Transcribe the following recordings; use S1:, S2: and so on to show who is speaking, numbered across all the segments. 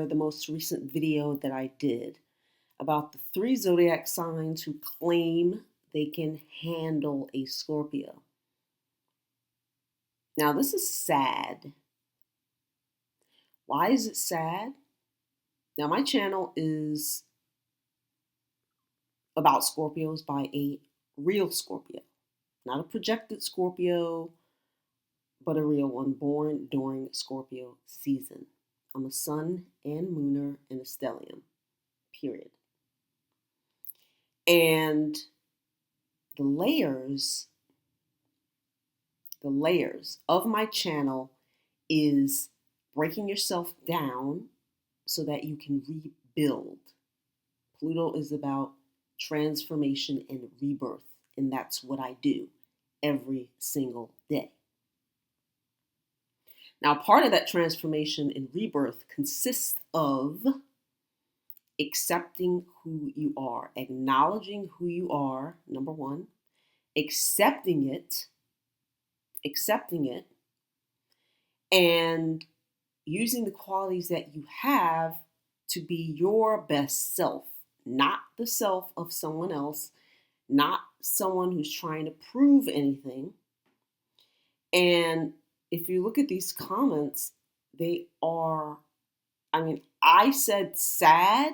S1: the most recent video that I did about the 3 zodiac signs who claim they can handle a Scorpio. Now, this is sad. Why is it sad? Now, my channel is about Scorpios by a real Scorpio, not a projected Scorpio, but a real one born during Scorpio season. I'm a sun and mooner and a stellium, period. And the layers of my channel is breaking yourself down so that you can rebuild. Pluto is about transformation and rebirth, and that's what I do every single day. Now, part of that transformation and rebirth consists of accepting who you are, acknowledging who you are, number one, accepting it, and using the qualities that you have to be your best self, not the self of someone else, not someone who's trying to prove anything. And if you look at these comments, they are, I said sad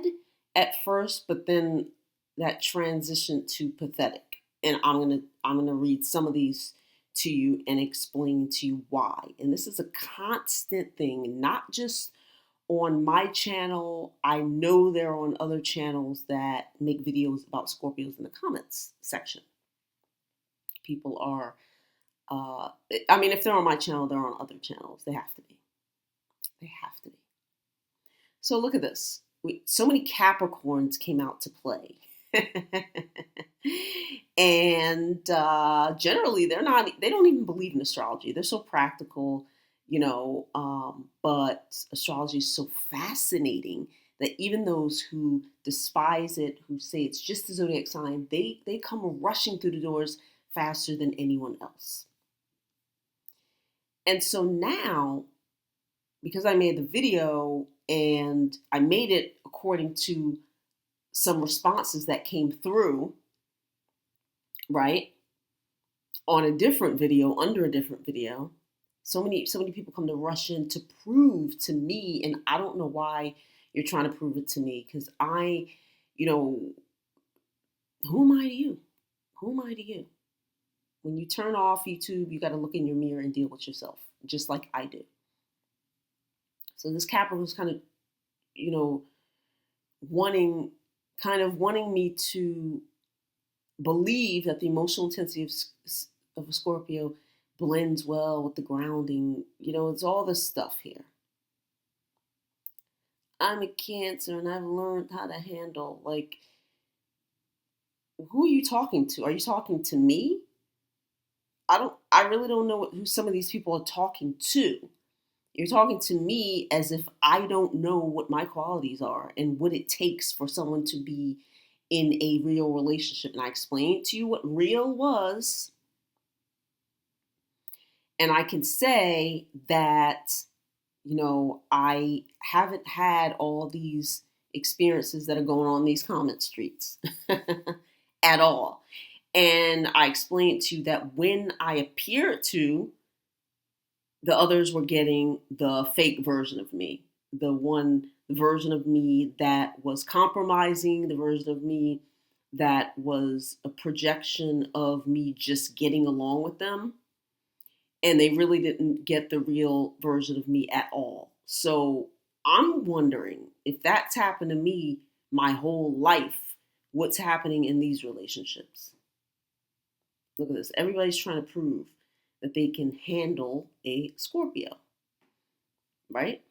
S1: at first, but then that transitioned to pathetic. And I'm gonna read some of these to you and explain to you why. And this is a constant thing, not just on my channel. I know they're on other channels that make videos about Scorpios in the comments section. People are, if they're on my channel, they're on other channels. They have to be. So look at this. So many Capricorns came out to play. And generally they don't even believe in astrology. They're so practical, but astrology is so fascinating that even those who despise it, who say it's just a zodiac sign, they come rushing through the doors faster than anyone else. And so now, because I made the video and I made it according to some responses that came through, right, on a different video, under a different video, so many people come to rush in to prove to me, and I don't know why you're trying to prove it to me, because who am I to you? Who am I to you? When you turn off YouTube, you got to look in your mirror and deal with yourself, just like I do. So this Capricorn was kind of, wanting me to believe that the emotional intensity of a Scorpio blends well with the grounding. It's all this stuff here. I'm a Cancer and I've learned how to handle, who are you talking to? Are you talking to me? I really don't know who some of these people are talking to. You're talking to me as if I don't know what my qualities are and what it takes for someone to be in a real relationship. And I explained to you what real was. And I can say that, I haven't had all these experiences that are going on in these comment streets at all. And I explained to you that when I appeared to, the others were getting the fake version of me, the version of me that was compromising, the version of me that was a projection of me just getting along with them. And they really didn't get the real version of me at all. So I'm wondering if that's happened to me my whole life, what's happening in these relationships? Look at this. Everybody's trying to prove that they can handle a Scorpio, right?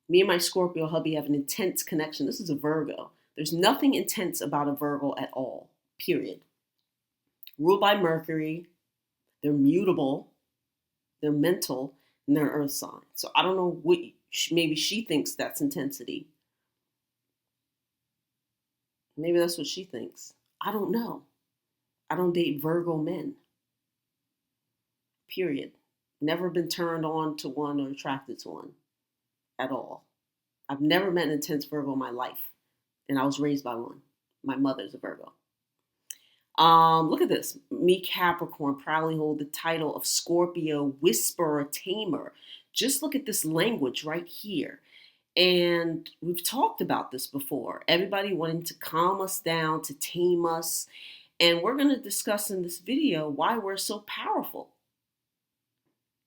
S1: Me and my Scorpio hubby have an intense connection. This is a Virgo. There's nothing intense about a Virgo at all, period. Ruled by Mercury, they're mutable, they're mental, and they're earth sign. So I don't know what, maybe she thinks that's intensity. Maybe that's what she thinks. I don't know. I don't date Virgo men. Period. Never been turned on to one or attracted to one at all. I've never met an intense Virgo in my life. And I was raised by one. My mother's a Virgo. Look at this. Me, Capricorn, proudly hold the title of Scorpio Whisperer Tamer. Just look at this language right here. And we've talked about this before. Everybody wanting to calm us down, to tame us. And we're going to discuss in this video why we're so powerful.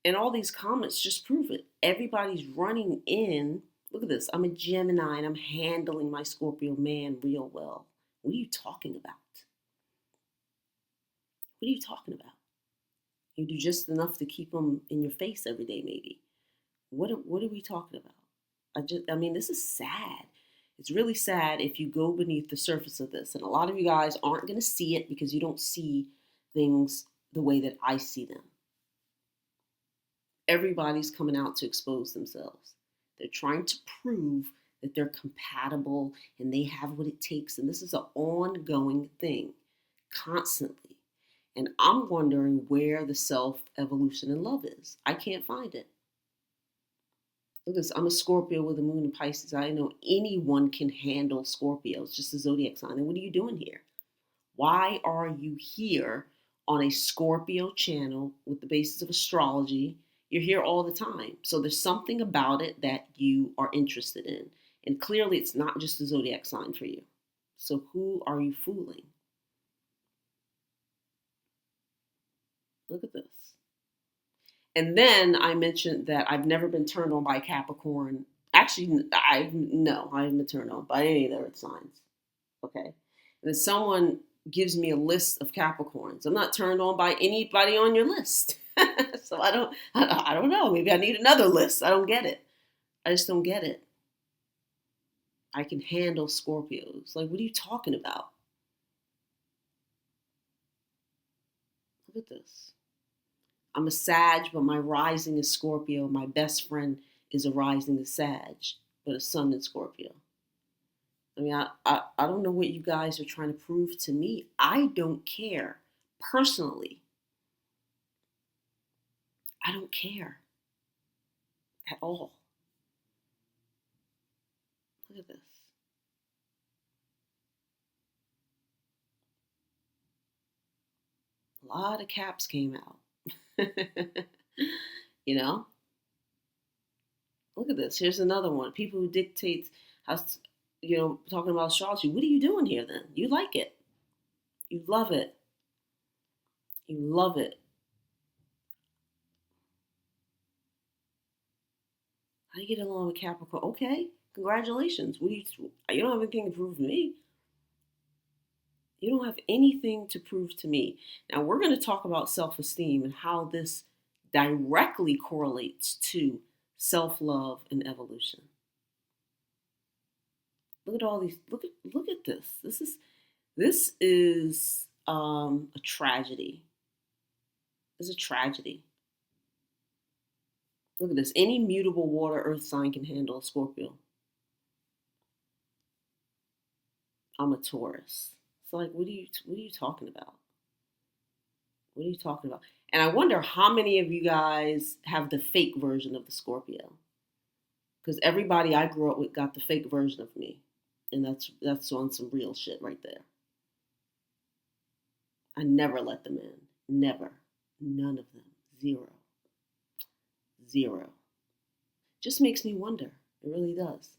S1: And all these comments just prove it. Everybody's running in. Look at this. I'm a Gemini and I'm handling my Scorpio man real well. What are you talking about? What are you talking about? You do just enough to keep them in your face every day, maybe. What are we talking about? I mean, this is sad. It's really sad if you go beneath the surface of this. And a lot of you guys aren't going to see it because you don't see things the way that I see them. Everybody's coming out to expose themselves. They're trying to prove that they're compatible and they have what it takes. And this is an ongoing thing, constantly. And I'm wondering where the self-evolution in love is. I can't find it. Look at this. I'm a Scorpio with a moon in Pisces. I know anyone can handle Scorpio. It's just a zodiac sign. And what are you doing here? Why are you here on a Scorpio channel with the basis of astrology? You're here all the time. So there's something about it that you are interested in. And clearly it's not just a zodiac sign for you. So who are you fooling? Look at this. And then I mentioned that I've never been turned on by Capricorn. Actually, I haven't been turned on by any of their signs. Okay. And then someone gives me a list of Capricorns. I'm not turned on by anybody on your list. So I don't know. Maybe I need another list. I don't get it. I just don't get it. I can handle Scorpios. Like, what are you talking about? Look at this. I'm a Sag, but my rising is Scorpio. My best friend is a rising of Sag, but a sun in Scorpio. I mean, I don't know what you guys are trying to prove to me. I don't care. Personally, I don't care at all. Look at this. A lot of caps came out. You know? Look at this. Here's another one. People who dictate how, talking about astrology. What are you doing here then? You like it. You love it. You love it. How do you get along with Capricorn? Okay, congratulations. You don't have anything to prove to me. You don't have anything to prove to me. Now, we're going to talk about self-esteem and how this directly correlates to self-love and evolution. Look at all these. Look at this. This is a tragedy. It's a tragedy. Look at this. Any mutable water earth sign can handle a Scorpio. I'm a Taurus. So like, what are you talking about? What are you talking about? And I wonder how many of you guys have the fake version of the Scorpio. Because everybody I grew up with got the fake version of me. And that's on some real shit right there. I never let them in. Never. None of them. Zero. Just makes me wonder. It really does.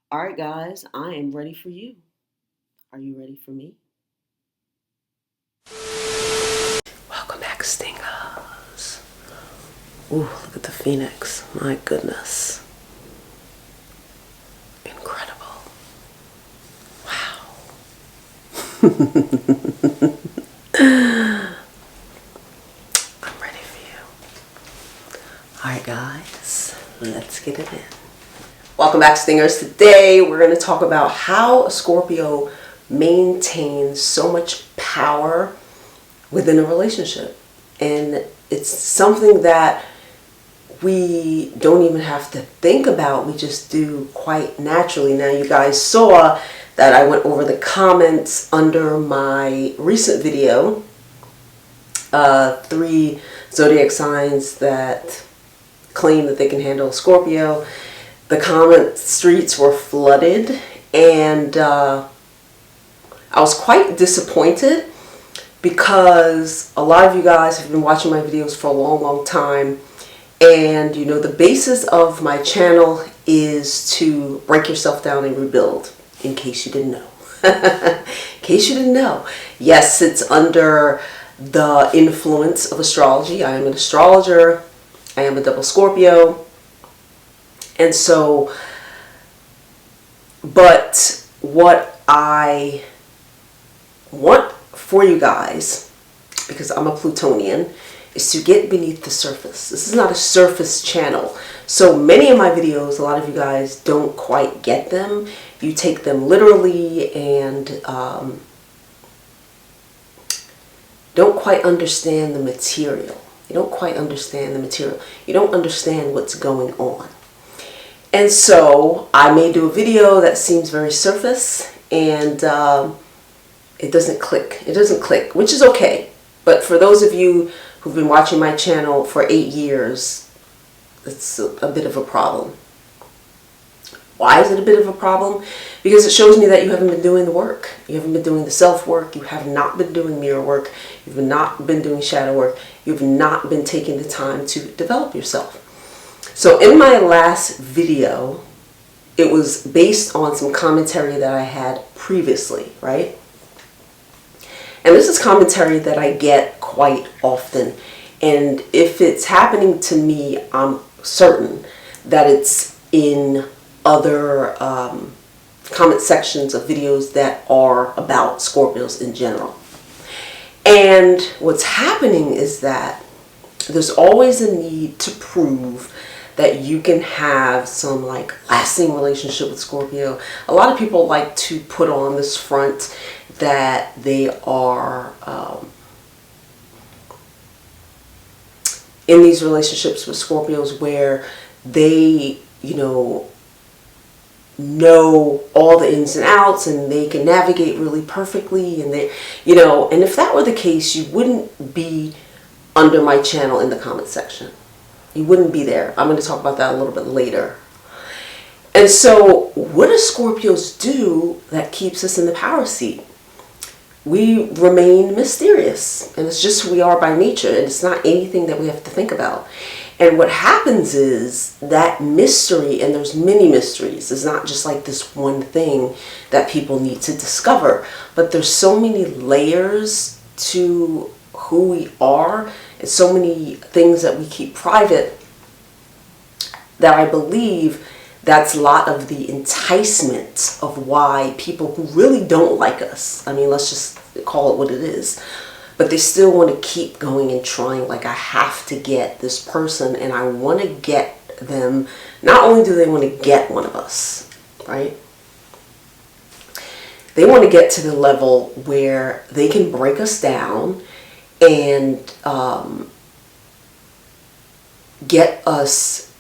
S1: All right, guys. I am ready for you. Are you ready for me? Welcome back, Stingers. Ooh, look at the Phoenix. My goodness. Incredible. Wow. I'm ready for you. All right, guys. Let's get it in. Welcome back, Stingers. Today, we're going to talk about how a Scorpio maintains so much power within a relationship. And it's something that we don't even have to think about. We just do quite naturally. Now, you guys saw that I went over the comments under my recent video, 3 zodiac signs that claim that they can handle Scorpio. the comment streets were flooded, and I was quite disappointed because a lot of you guys have been watching my videos for a long time, and you know the basis of my channel is to break yourself down and rebuild, in case you didn't know. In case you didn't know. Yes, it's under the influence of astrology. I am an astrologer. I am a double Scorpio. And so, but what I want for you guys, because I'm a Plutonian, is to get beneath the surface. This is not a surface channel. So many of my videos, a lot of you guys don't quite get them. You take them literally and don't quite understand the material. You don't quite understand the material. You don't understand what's going on. And so I may do a video that seems very surface, and it doesn't click. It doesn't click, which is okay. But for those of you who've been watching my channel for 8 years, it's a bit of a problem. Why is it a bit of a problem? Because it shows me that you haven't been doing the work. You haven't been doing the self-work. You have not been doing mirror work. You've not been doing shadow work. You've not been taking the time to develop yourself. So in my last video, it was based on some commentary that I had previously, right? And this is commentary that I get quite often. And if it's happening to me, I'm certain that it's in other comment sections of videos that are about Scorpios in general. And what's happening is that there's always a need to prove that you can have some like lasting relationship with Scorpio. A lot of people like to put on this front that they are in these relationships with Scorpios where they, you know all the ins and outs, and they can navigate really perfectly, and they, you know, and if that were the case, you wouldn't be under my channel in the comment section. You wouldn't be there. I'm going to talk about that a little bit later. And so what do Scorpios do that keeps us in the power seat? We remain mysterious, and it's just who we are by nature, and it's not anything that we have to think about. And what happens is that mystery, and there's many mysteries, it's not just like this one thing that people need to discover, but there's so many layers to who we are, and so many things that we keep private, that I believe that's a lot of the enticement of why people who really don't like us, I mean, let's just call it what it is, but they still want to keep going and trying, like, I have to get this person, and I want to get them. Not only do they want to get one of us, right? They want to get to the level where they can break us down and get us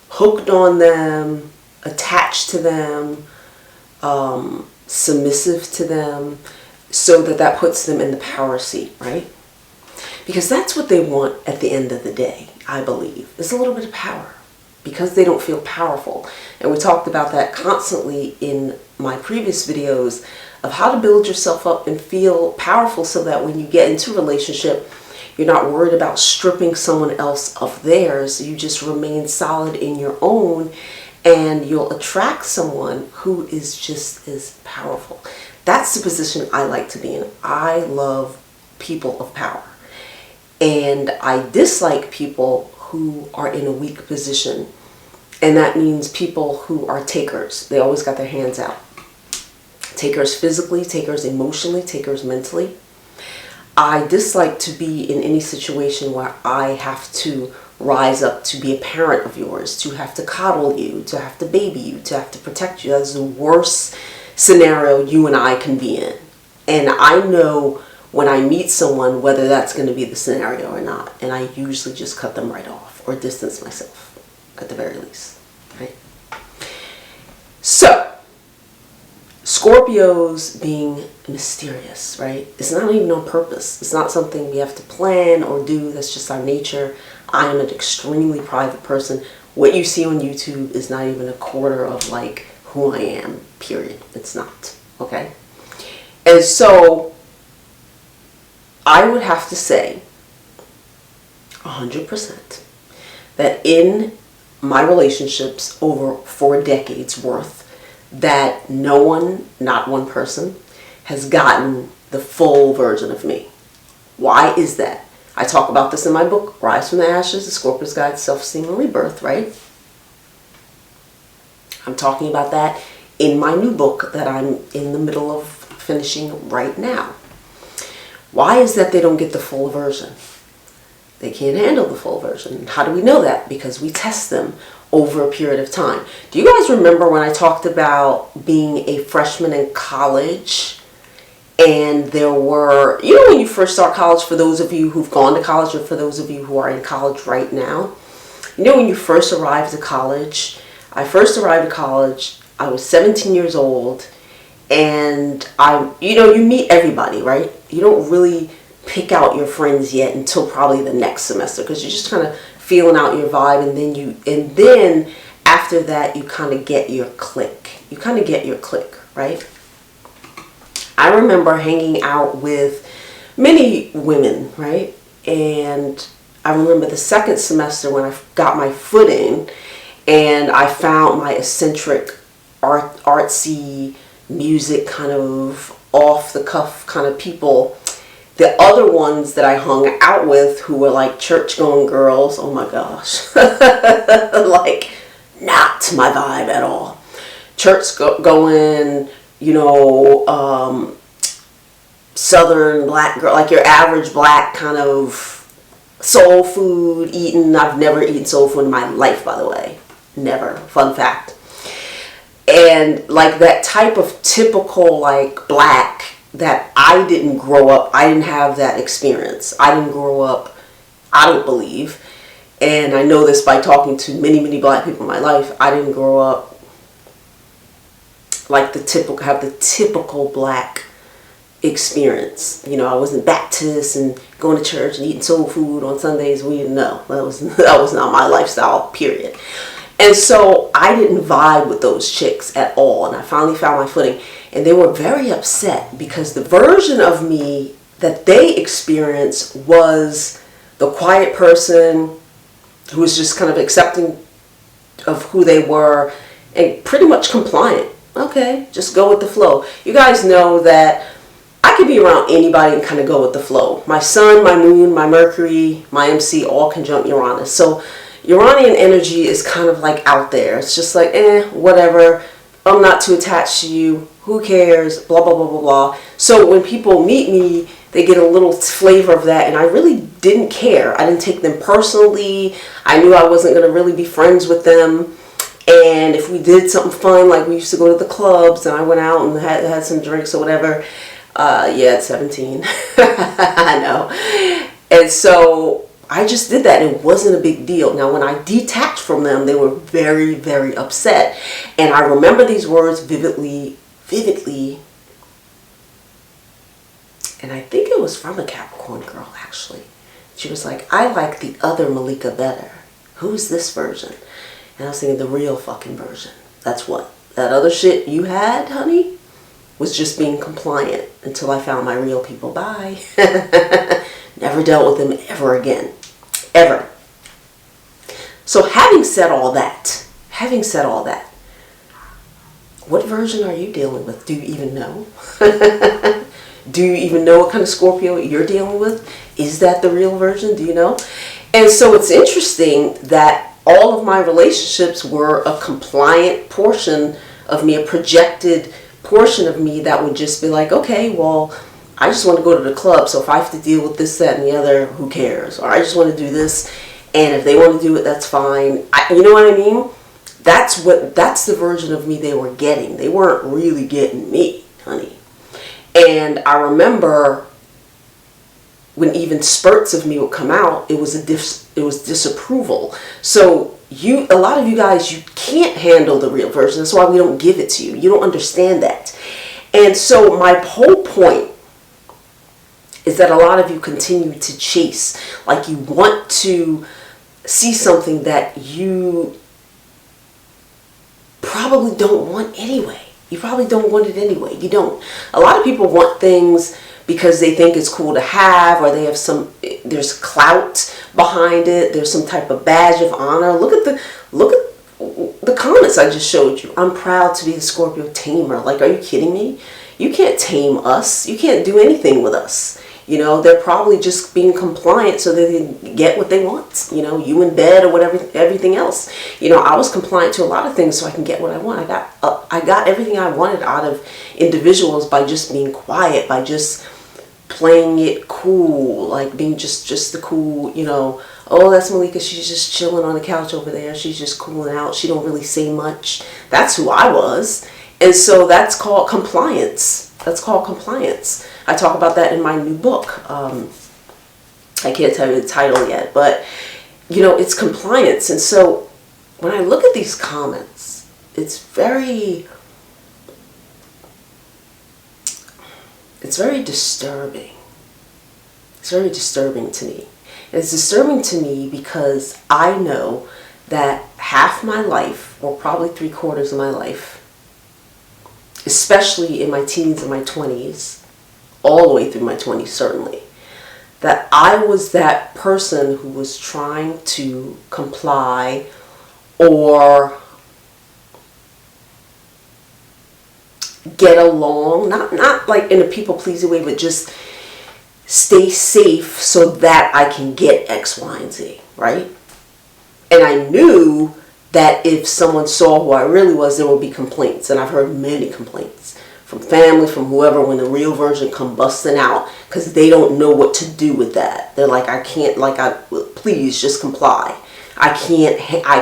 S1: hooked on them, attached to them, submissive to them, so that puts them in the power seat, right? Because that's what they want at the end of the day, I believe, is a little bit of power, because they don't feel powerful. And we talked about that constantly in my previous videos of how to build yourself up and feel powerful, so that when you get into a relationship, you're not worried about stripping someone else of theirs. You just remain solid in your own, and you'll attract someone who is just as powerful. That's the position I like to be in. I love people of power. And I dislike people who are in a weak position. And that means people who are takers. They always got their hands out. Takers physically, takers emotionally, takers mentally. I dislike to be in any situation where I have to rise up to be a parent of yours, to have to coddle you, to have to baby you, to have to protect you. That's the worst scenario you and I can be in. And I know when I meet someone whether that's going to be the scenario or not. And I usually just cut them right off or distance myself at the very least. Right? So, Scorpios being mysterious, right? It's not even on purpose. It's not something we have to plan or do. That's just our nature. I am an extremely private person. What you see on YouTube is not even a quarter of like who I am, period. It's not, okay? And so I would have to say 100% that in my relationships over 4 decades worth, that no one, not one person, has gotten the full version of me. Why is that? I talk about this in my book, Rise from the Ashes, The Scorpio's Guide to Self-Esteem and Rebirth, right? I'm talking about that in my new book that I'm in the middle of finishing right now. Why is that they don't get the full version? They can't handle the full version. How do we know that? Because we test them over a period of time. Do you guys remember when I talked about being a freshman in college? And there were, you know, when you first start college, for those of you who've gone to college or for those of you who are in college right now, you know, when you first arrived to college, I first arrived at college, I was 17 years old, and you meet everybody, right? You don't really pick out your friends yet until probably the next semester, because you're just kind of feeling out your vibe, and then after that you kind of get your clique. You kind of get your clique, right? I remember hanging out with many women, right? And I remember the second semester when I got my foot in and I found my eccentric, artsy, music kind of off-the-cuff kind of people. The other ones that I hung out with who were like church-going girls, oh my gosh, like not my vibe at all. Church-going, you know, southern black girl, like your average black kind of soul food eating. I've never eaten soul food in my life, by the way. Never. Fun fact. And like that type of typical like black that I didn't grow up, I didn't have that experience. I didn't grow up, I don't believe, and I know this by talking to many, many black people in my life, I didn't grow up like have the typical black experience. You know, I wasn't Baptist and going to church and eating soul food on Sundays. We didn't know. That was not my lifestyle, period. And so I didn't vibe with those chicks at all. And I finally found my footing. And they were very upset because the version of me that they experienced was the quiet person who was just kind of accepting of who they were and pretty much compliant. Okay, just go with the flow. You guys know that I could be around anybody and kind of go with the flow. My sun, my moon, my Mercury, my MC, all conjunct Uranus. So Uranian energy is kind of like out there. It's just like, whatever. I'm not too attached to you. Who cares? Blah, blah, blah, blah, blah. So when people meet me, they get a little flavor of that. And I really didn't care. I didn't take them personally. I knew I wasn't going to really be friends with them. And if we did something fun, like we used to go to the clubs and I went out and had some drinks or whatever. At 17. I know. And so I just did that. It wasn't a big deal. Now, when I detached from them, they were very, very upset. And I remember these words vividly. And I think it was from a Capricorn girl, actually. She was like, I like the other Malika better. Who's this version? And I was thinking, the real fucking version. That's what? That other shit you had, honey, was just being compliant until I found my real people. Bye. Never dealt with them ever again. Ever. So having said all that, what version are you dealing with? Do you even know? Do you even know what kind of Scorpio you're dealing with? Is that the real version? Do you know? And so it's interesting that all of my relationships were a compliant portion of me, a projected portion of me that would just be like, okay, well, I just want to go to the club, so if I have to deal with this, that, and the other, who cares? Or I just want to do this, and if they want to do it, that's fine. You know what I mean? That's the version of me they were getting. They weren't really getting me, honey. And I remember when even spurts of me would come out, it was disapproval. So a lot of you guys, you can't handle the real version. That's why we don't give it to you. You don't understand that. And so my whole point is that a lot of you continue to chase, like you want to see something that you probably don't want anyway. You probably don't want it anyway. You don't. A lot of people want things because they think it's cool to have, or they have there's clout behind it. There's some type of badge of honor. Look at the comments I just showed you. I'm proud to be the Scorpio tamer. Like, are you kidding me? You can't tame us. You can't do anything with us. You know, they're probably just being compliant so that they can get what they want. You know, you in bed or whatever, everything else. You know, I was compliant to a lot of things so I can get what I want. I got everything I wanted out of individuals by just being quiet, by just playing it cool, like being just the cool, you know, oh, that's Malika, she's just chilling on the couch over there. She's just cooling out. She don't really say much. That's who I was. And so that's called compliance. That's called compliance. I talk about that in my new book. I can't tell you the title yet, but, you know, it's compliance. And so when I look at these comments, it's very disturbing. It's very disturbing to me. And it's disturbing to me because I know that half my life, or probably 3/4 of my life, especially in my teens and my 20s, all the way through my 20s certainly, that I was that person who was trying to comply or get along, not like in a people-pleasing way, but just stay safe so that I can get X, Y, and Z, right? And I knew that if someone saw who I really was, there would be complaints. And I've heard many complaints from family, from whoever, when the real version come busting out because they don't know what to do with that. They're like, please just comply. I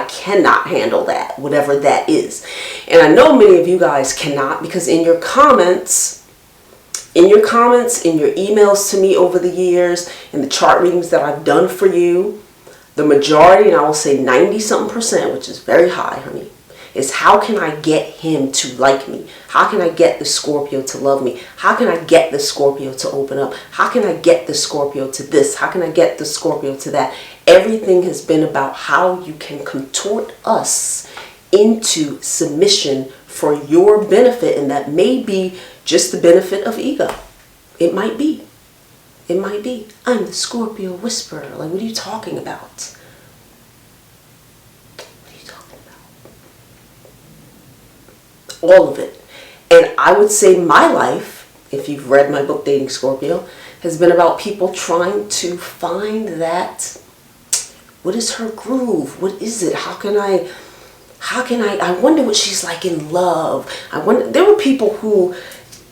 S1: cannot handle that, whatever that is. And I know many of you guys cannot, because in your comments, in your emails to me over the years, in the chart readings that I've done for you, the majority, and I will say 90-something%, which is very high, honey, is how can I get him to like me? How can I get the Scorpio to love me? How can I get the Scorpio to open up? How can I get the Scorpio to this? How can I get the Scorpio to that? Everything has been about how you can contort us into submission for your benefit, and that may be just the benefit of ego. It might be. It might be. I'm the Scorpio whisperer. Like, what are you talking about? What are you talking about? All of it. And I would say my life, if you've read my book, Dating Scorpio, has been about people trying to find that, what is her groove? What is it? How can I wonder what she's like in love. There were people who,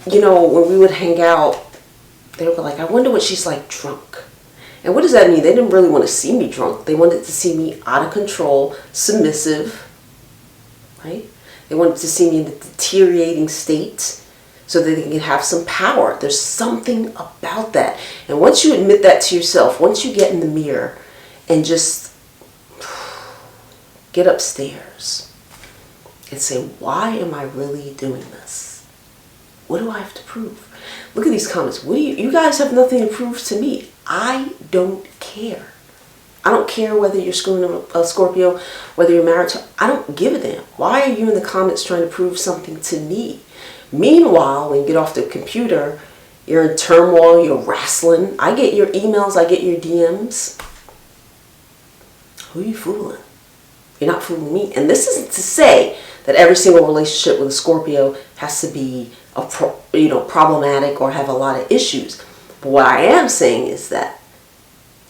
S1: you know, when we would hang out, they were like, I wonder what she's like drunk. And what does that mean? They didn't really want to see me drunk. They wanted to see me out of control, submissive, right? They wanted to see me in a deteriorating state so that they can have some power. There's something about that. And once you admit that to yourself, once you get in the mirror and just get upstairs and say, why am I really doing this? What do I have to prove? Look at these comments. You guys have nothing to prove to me. I don't care. I don't care whether you're screwing a Scorpio, whether you're married to, I don't give a damn. Why are you in the comments trying to prove something to me? Meanwhile, when you get off the computer, you're in turmoil, you're wrestling. I get your emails, I get your DMs. Who are you fooling? You're not fooling me. And this isn't to say that every single relationship with a Scorpio has to be problematic or have a lot of issues. But what I am saying is that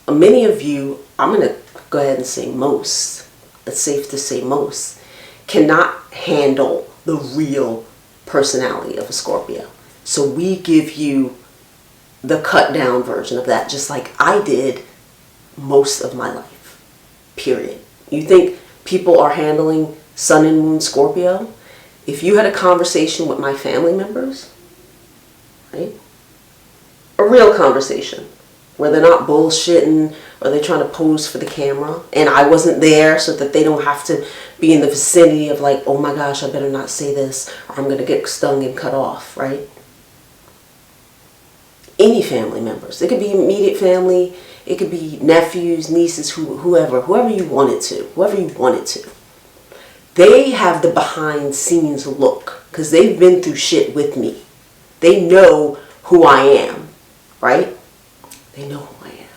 S1: many of you, I'm going to go ahead and say most, it's safe to say most, cannot handle the real personality of a Scorpio. So we give you the cut down version of that, just like I did most of my life, period. You think people are handling Sun and Moon Scorpio? If you had a conversation with my family members, right? A real conversation where they're not bullshitting or they're trying to pose for the camera, and I wasn't there so that they don't have to be in the vicinity of like, oh my gosh, I better not say this or I'm going to get stung and cut off, right? Any family members. It could be immediate family, it could be nephews, nieces, whoever you wanted to, they have the behind scenes look because they've been through shit with me. They know who I am, right? They know who I am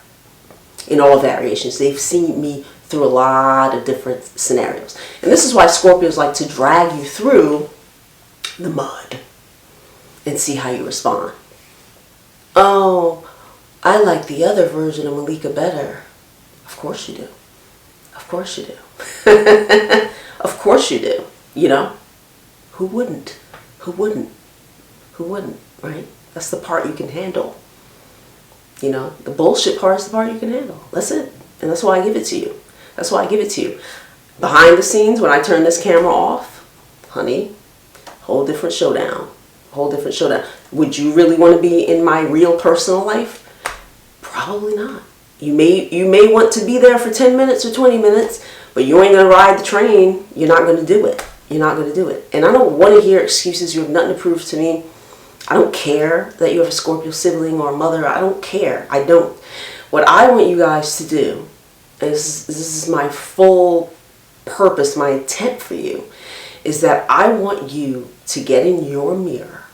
S1: in all variations. They've seen me through a lot of different scenarios. And this is why Scorpios like to drag you through the mud and see how you respond. Oh, I like the other version of Malika better. Of course you do. Of course you do. Of course you do. You know? Who wouldn't? Who wouldn't? Who wouldn't, right? That's the part you can handle. You know, the bullshit part is the part you can handle. That's it. And that's why I give it to you. That's why I give it to you. Behind the scenes, when I turn this camera off, honey, whole different showdown. Whole different showdown. Would you really want to be in my real personal life? Probably not. You may want to be there for 10 minutes or 20 minutes, but you ain't going to ride the train. You're not going to do it. You're not going to do it. And I don't want to hear excuses. You have nothing to prove to me. I don't care that you have a Scorpio sibling or a mother. I don't care. I don't. What I want you guys to do, is this is my full purpose, my intent for you, is that I want you to get in your mirror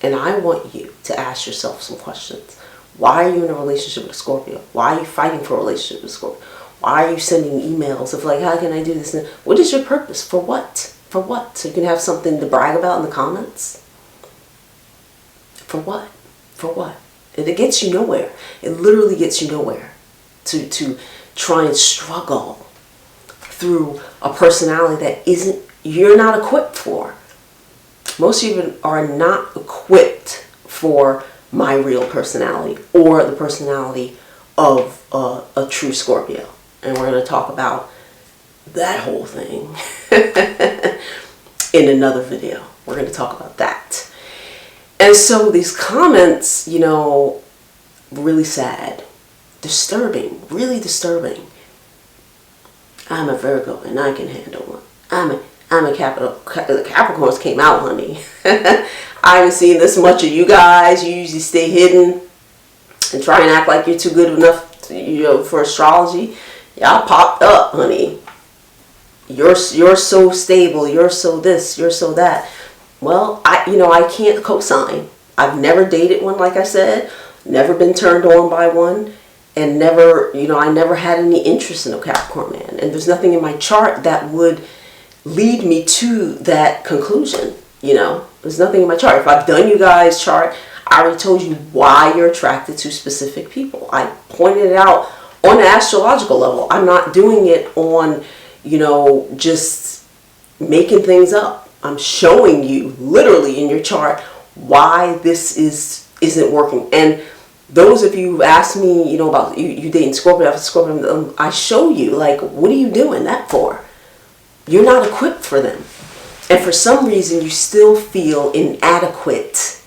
S1: and I want you to ask yourself some questions. Why are you in a relationship with a Scorpio? Why are you fighting for a relationship with a Scorpio? Why are you sending emails of like, how can I do this? What is your purpose? For what? For what? So you can have something to brag about in the comments? For what? For what? And it gets you nowhere. It literally gets you nowhere to try and struggle through a personality that you're not equipped for. Most of you are not equipped for my real personality or the personality of a true Scorpio. And we're going to talk about that whole thing in another video. We're going to talk about that. And so these comments, you know, really sad, disturbing, really disturbing. I'm a Virgo and I can handle one. I'm a Capricorn. The Capricorns came out, honey. I haven't seen this much of you guys. You usually stay hidden and try and act like you're too good enough to, you know, for astrology. Y'all popped up, honey. You're so stable. You're so this. You're so that. Well, I can't co-sign. I've never dated one, like I said. Never been turned on by one. And never, I never had any interest in a Capricorn man. And there's nothing in my chart that would lead me to that conclusion. There's nothing in my chart. If I've done you guys' chart, I already told you why you're attracted to specific people. I pointed it out on an astrological level. I'm not doing it on, just making things up. I'm showing you literally in your chart why this isn't working. And those of you who asked me, about you dating Scorpio after Scorpio, I show you, like, what are you doing that for? You're not equipped for them. And for some reason, you still feel inadequate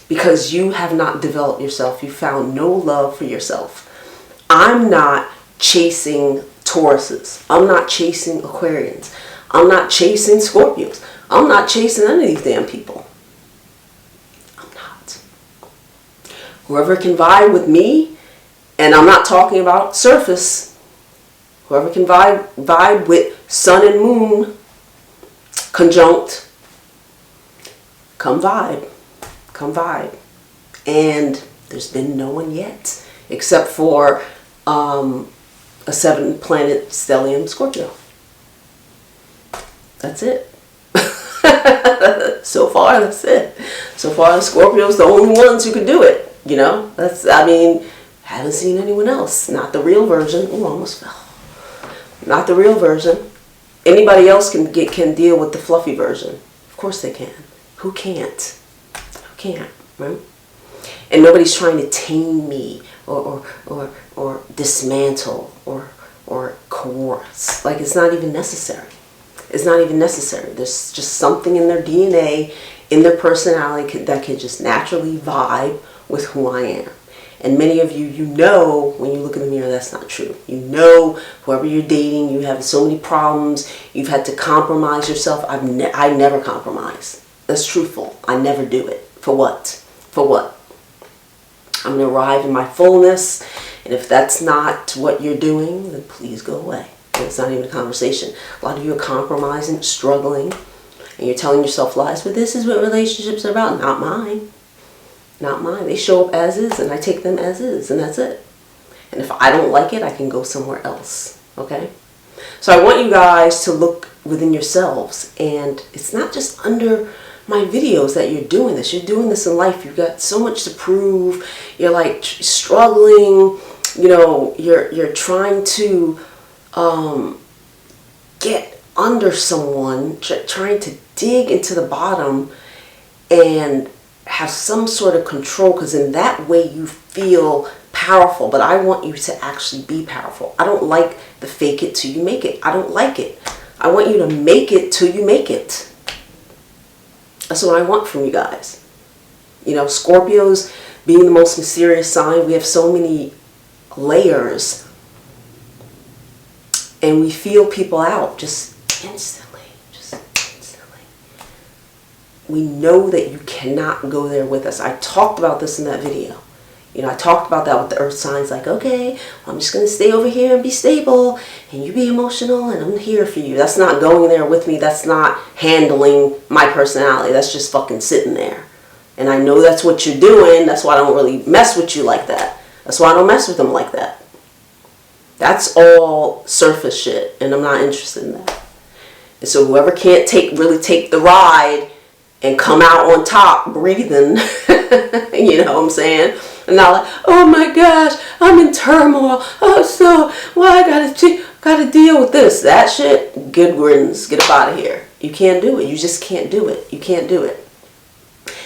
S1: because you have not developed yourself. You found no love for yourself. I'm not chasing Tauruses. I'm not chasing Aquarians. I'm not chasing Scorpios. I'm not chasing any of these damn people. I'm not. Whoever can vibe with me, and I'm not talking about surface, whoever can vibe with sun and moon conjunct, come vibe. Come vibe. And there's been no one yet, except for a 7-planet stellium Scorpio. That's it. So far, that's it. So far, the Scorpio's the only ones who can do it. Haven't seen anyone else. Not the real version. Oh, almost fell. Not the real version. Anybody else can deal with the fluffy version. Of course they can. Who can't? Who can't, right? And nobody's trying to tame me or dismantle or coerce. Like, it's not even necessary. It's not even necessary. There's just something in their DNA, in their personality that can just naturally vibe with who I am. And many of you, when you look in the mirror, that's not true. Whoever you're dating, you have so many problems. You've had to compromise yourself. I never compromise. That's truthful. I never do it. For what? For what? I'm going to arrive in my fullness. And if that's not what you're doing, then please go away. and it's not even a conversation. A lot of you are compromising, struggling, and you're telling yourself lies, but this is what relationships are about. Not mine. Not mine. They show up as is, and I take them as is, and that's it. And if I don't like it, I can go somewhere else. Okay? So I want you guys to look within yourselves, and it's not just under my videos that you're doing this. You're doing this in life. You've got so much to prove. You're like struggling. You know, you're trying to get under someone, trying to dig into the bottom and have some sort of control, because in that way you feel powerful. But I want you to actually be powerful. I don't like the fake it till you make it. I don't like it. I want you to make it till you make it. That's what I want from you guys. You know, Scorpios being the most mysterious sign, we have so many layers, and we feel people out just instantly. We know that you cannot go there with us. I talked about this in that video. You know, I talked about that with the earth signs, like, okay, I'm just going to stay over here and be stable, and you be emotional, and I'm here for you. That's not going there with me. That's not handling my personality. That's just fucking sitting there. And I know that's what you're doing. That's why I don't really mess with you like that. That's why I don't mess with them like that. That's all surface shit, and I'm not interested in that. And so whoever can't really take the ride and come out on top breathing, you know what I'm saying? And not like, oh my gosh, I'm in turmoil. Oh, so why I gotta deal with this, that shit. Good riddance. Get up out of here. You can't do it. You just can't do it. You can't do it.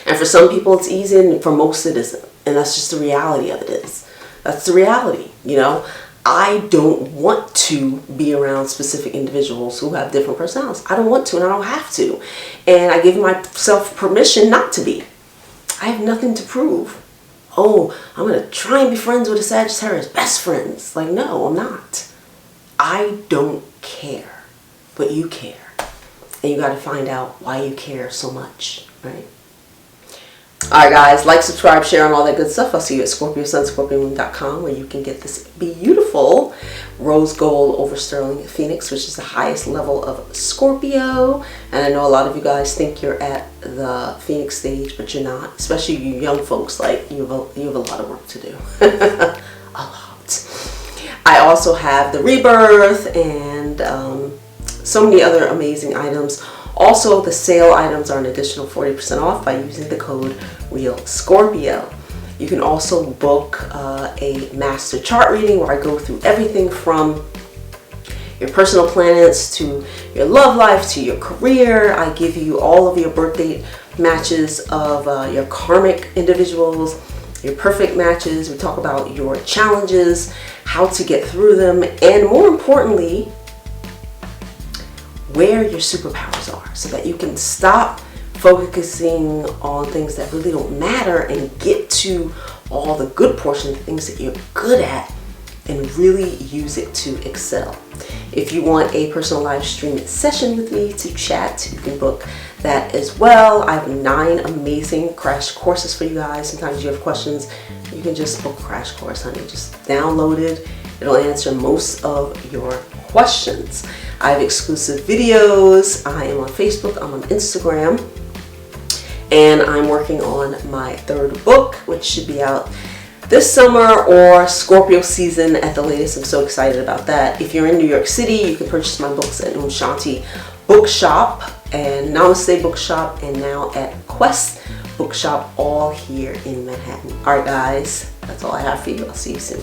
S1: And for some people it's easy, and for most it isn't. And that's just the reality of it is. That's the reality, you know. I don't want to be around specific individuals who have different personalities. I don't want to, and I don't have to. And I give myself permission not to be. I have nothing to prove. Oh, I'm going to try and be friends with a Sagittarius. Best friends. Like, no, I'm not. I don't care. But you care. And you got to find out why you care so much, right? Alright guys, like, subscribe, share, and all that good stuff. I'll see you at ScorpioSunScorpioMoon.com, where you can get this beautiful rose gold over sterling phoenix, which is the highest level of Scorpio. And I know a lot of you guys think you're at the phoenix stage, but you're not. Especially you young folks, like you have a lot of work to do. A lot. I also have the rebirth and so many other amazing items. Also, the sale items are an additional 40% off by using the code REALScorpio. You can also book a master chart reading where I go through everything from your personal planets to your love life to your career. I give you all of your birth date matches of your karmic individuals, your perfect matches. We talk about your challenges, how to get through them, and more importantly, where your superpowers are, so that you can stop focusing on things that really don't matter and get to all the good portions, the things that you're good at, and really use it to excel. If you want a personal live stream session with me to chat, you can book that as well. I have 9 amazing crash courses for you guys. Sometimes you have questions, you can just book a crash course, honey. Just download it. It'll answer most of your questions. I have exclusive videos. I am on Facebook, I'm on Instagram, and I'm working on my 3rd book, which should be out this summer or Scorpio season at the latest. I'm so excited about that. If you're in New York City, you can purchase my books at Aum Shanti Bookshop and Namaste Bookshop, and now at Quest Bookshop, all here in Manhattan. Alright guys, that's all I have for you. I'll see you soon.